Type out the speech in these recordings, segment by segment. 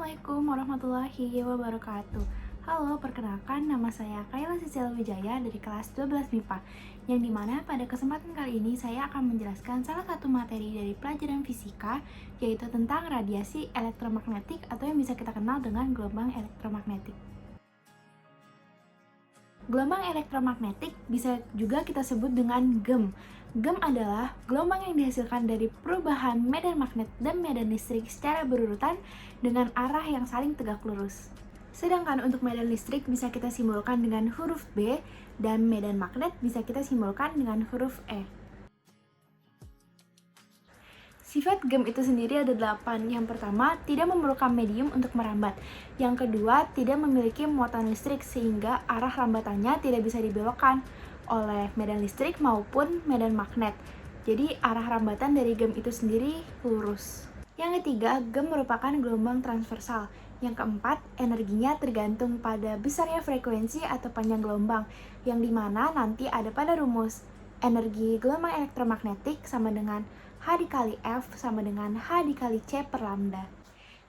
Assalamualaikum warahmatullahi wabarakatuh. Halo, perkenalkan nama saya Kayla Sisil Wijaya dari kelas 12 MIPA, yang dimana pada kesempatan kali ini saya akan menjelaskan salah satu materi dari pelajaran fisika, yaitu tentang radiasi elektromagnetik atau yang bisa kita kenal dengan gelombang elektromagnetik. Gelombang elektromagnetik bisa juga kita sebut dengan GEM. GEM adalah gelombang yang dihasilkan dari perubahan medan magnet dan medan listrik secara berurutan dengan arah yang saling tegak lurus. Sedangkan untuk medan listrik bisa kita simbolkan dengan huruf B, dan medan magnet bisa kita simbolkan dengan huruf E. Sifat GEM itu sendiri ada 8. Yang pertama, tidak memerlukan medium untuk merambat. Yang kedua, tidak memiliki muatan listrik sehingga arah rambatannya tidak bisa dibelokkan oleh medan listrik maupun medan magnet. Jadi, arah rambatan dari GEM itu sendiri lurus. Yang ketiga, GEM merupakan gelombang transversal. Yang keempat, energinya tergantung pada besarnya frekuensi atau panjang gelombang, yang dimana nanti ada pada rumus energi gelombang elektromagnetik sama dengan H dikali F sama dengan H dikali C per lambda.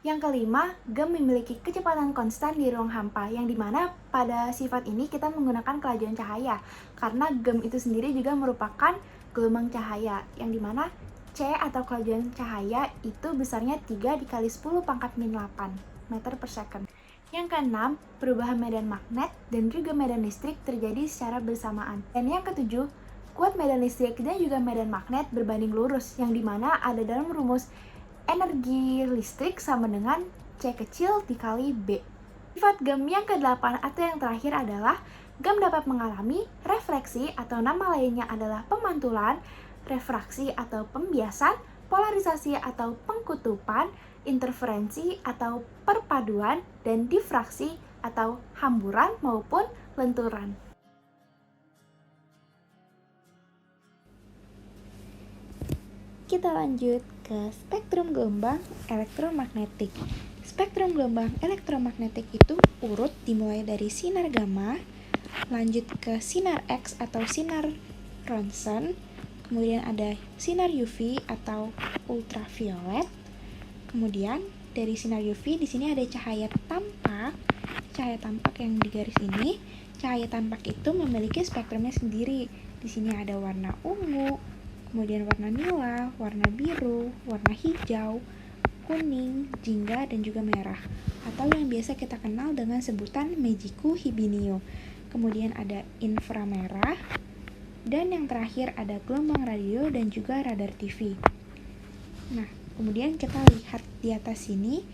Yang kelima, GEM memiliki kecepatan konstan di ruang hampa, yang dimana pada sifat ini kita menggunakan kelajuan cahaya, karena GEM itu sendiri juga merupakan gelombang cahaya, yang dimana C atau kelajuan cahaya itu besarnya 3 dikali 10 pangkat min 8 meter per second. Yang keenam, perubahan medan magnet dan juga medan listrik terjadi secara bersamaan. Dan yang ketujuh, kuat medan listrik dan juga medan magnet berbanding lurus, yang dimana ada dalam rumus energi listrik sama dengan C kecil dikali B. Sifat GEM yang ke-8 atau yang terakhir adalah GEM dapat mengalami refleksi atau nama lainnya adalah pemantulan, refraksi atau pembiasan, polarisasi atau pengkutupan, interferensi atau perpaduan, dan difraksi atau hamburan maupun lenturan. Kita lanjut ke spektrum gelombang elektromagnetik. Spektrum gelombang elektromagnetik itu urut dimulai dari sinar gamma, lanjut ke sinar X atau sinar Ronsen, kemudian ada sinar UV atau ultraviolet. Kemudian dari sinar UV di sini ada cahaya tampak. Cahaya tampak yang di garis ini, cahaya tampak itu memiliki spektrumnya sendiri. Di sini ada warna ungu, kemudian warna nila, warna biru, warna hijau, kuning, jingga, dan juga merah, atau yang biasa kita kenal dengan sebutan Mejiku Hibinio. Kemudian ada inframerah, dan yang terakhir ada gelombang radio dan juga radar TV. Nah, kemudian kita lihat di atas sini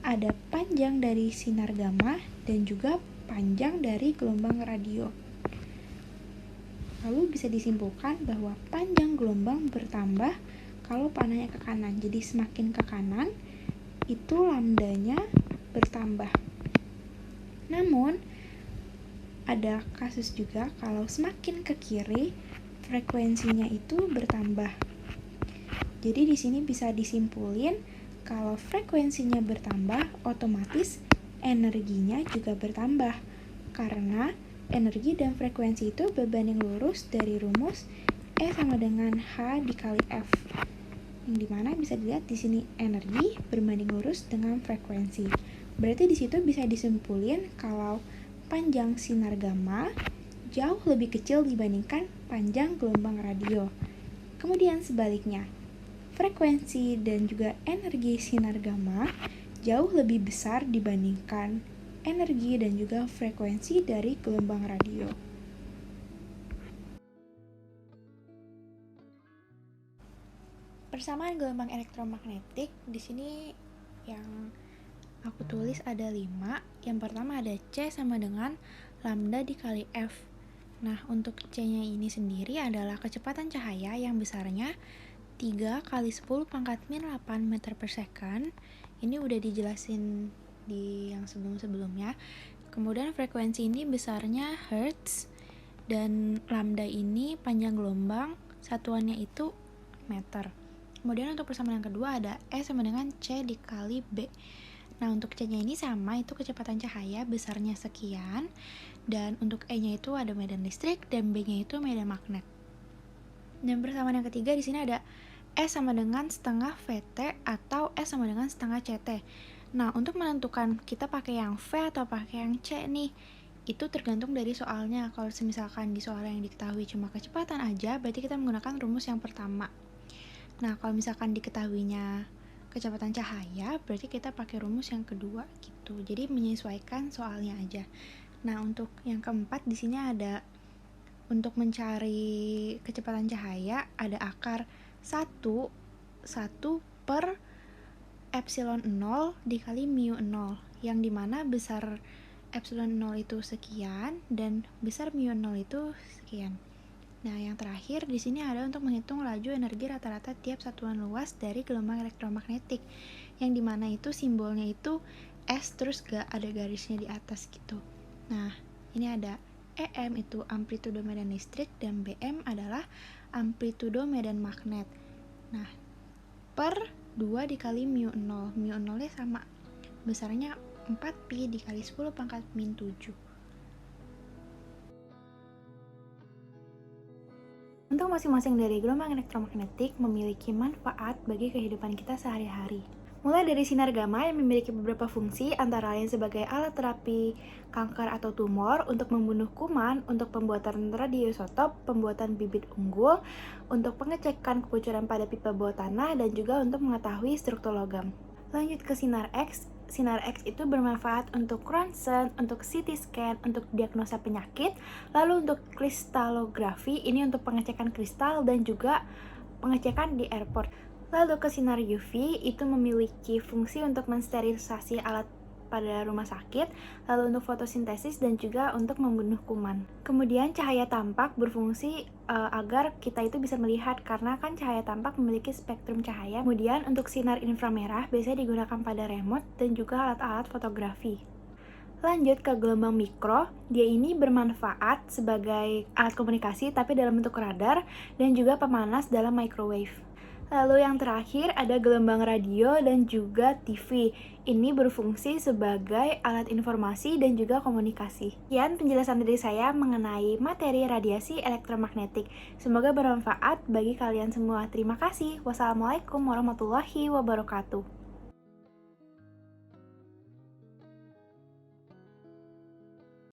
ada panjang dari sinar gamma dan juga panjang dari gelombang radio. Lalu bisa disimpulkan bahwa panjang gelombang bertambah kalau panahnya ke kanan. Jadi semakin ke kanan, itu lambdanya bertambah. Namun, ada kasus juga kalau semakin ke kiri, frekuensinya itu bertambah. Jadi di sini bisa disimpulin kalau frekuensinya bertambah, otomatis energinya juga bertambah. Karena energi dan frekuensi itu berbanding lurus dari rumus E sama dengan H dikali F. Yang dimana bisa dilihat di sini energi berbanding lurus dengan frekuensi. Berarti di situ bisa disimpulin kalau panjang sinar gamma jauh lebih kecil dibandingkan panjang gelombang radio. Kemudian sebaliknya, frekuensi dan juga energi sinar gamma jauh lebih besar dibandingkan energi dan juga frekuensi dari gelombang radio. Persamaan gelombang elektromagnetik di sini yang aku tulis ada 5. Yang pertama ada C sama dengan lambda dikali F. Nah, untuk C-nya ini sendiri adalah kecepatan cahaya yang besarnya 3 kali 10 pangkat min 8 meter per second. Ini udah dijelasin di yang sebelum-sebelumnya. Kemudian frekuensi ini besarnya hertz, dan lambda ini panjang gelombang, satuannya itu meter. Kemudian untuk persamaan yang kedua ada E sama dengan C dikali B. Nah, untuk C-nya ini sama, itu kecepatan cahaya besarnya sekian, dan untuk E-nya itu ada medan listrik dan B-nya itu medan magnet. Dan persamaan yang ketiga di sini ada S sama dengan setengah VT atau S sama dengan setengah CT. Nah, untuk menentukan kita pakai yang V atau pakai yang C nih, itu tergantung dari soalnya. Kalau misalkan di soal yang diketahui cuma kecepatan aja, berarti kita menggunakan rumus yang pertama. Nah, kalau misalkan diketahuinya kecepatan cahaya, berarti kita pakai rumus yang kedua gitu. Jadi menyesuaikan soalnya aja. Nah, untuk yang keempat di sini ada untuk mencari kecepatan cahaya ada akar 1 per epsilon 0 dikali mu 0, yang dimana besar epsilon 0 itu sekian dan besar mu 0 itu sekian. Nah, yang terakhir di sini ada untuk menghitung laju energi rata-rata tiap satuan luas dari gelombang elektromagnetik, yang dimana itu simbolnya itu S terus gak ada garisnya di atas gitu. Nah, ini ada EM itu amplitudo medan listrik dan BM adalah amplitudo medan magnet. Nah, per 2 dikali mu 0. Mu 0 nya sama, besarnya 4pi dikali 10 pangkat min 7. Untuk masing-masing dari gelombang elektromagnetik memiliki manfaat bagi kehidupan kita sehari-hari. Mulai dari sinar gamma yang memiliki beberapa fungsi, antara lain sebagai alat terapi kanker atau tumor, untuk membunuh kuman, untuk pembuatan radioisotop, pembuatan bibit unggul, untuk pengecekan kebocoran pada pipa bawah tanah, dan juga untuk mengetahui struktur logam. Lanjut ke sinar X. Sinar X itu bermanfaat untuk ronsen, untuk CT scan, untuk diagnosa penyakit, lalu untuk kristalografi, ini untuk pengecekan kristal dan juga pengecekan di airport. Lalu ke sinar UV, itu memiliki fungsi untuk mensterilisasi alat pada rumah sakit, lalu untuk fotosintesis dan juga untuk membunuh kuman. Kemudian cahaya tampak berfungsi agar kita itu bisa melihat, karena kan cahaya tampak memiliki spektrum cahaya. Kemudian untuk sinar inframerah biasanya digunakan pada remote dan juga alat-alat fotografi. Lanjut ke gelombang mikro, dia ini bermanfaat sebagai alat komunikasi tapi dalam bentuk radar dan juga pemanas dalam microwave. Lalu yang terakhir ada gelombang radio dan juga TV. Ini berfungsi sebagai alat informasi dan juga komunikasi. Sekian penjelasan dari saya mengenai materi radiasi elektromagnetik. Semoga bermanfaat bagi kalian semua. Terima kasih. Wassalamualaikum warahmatullahi wabarakatuh.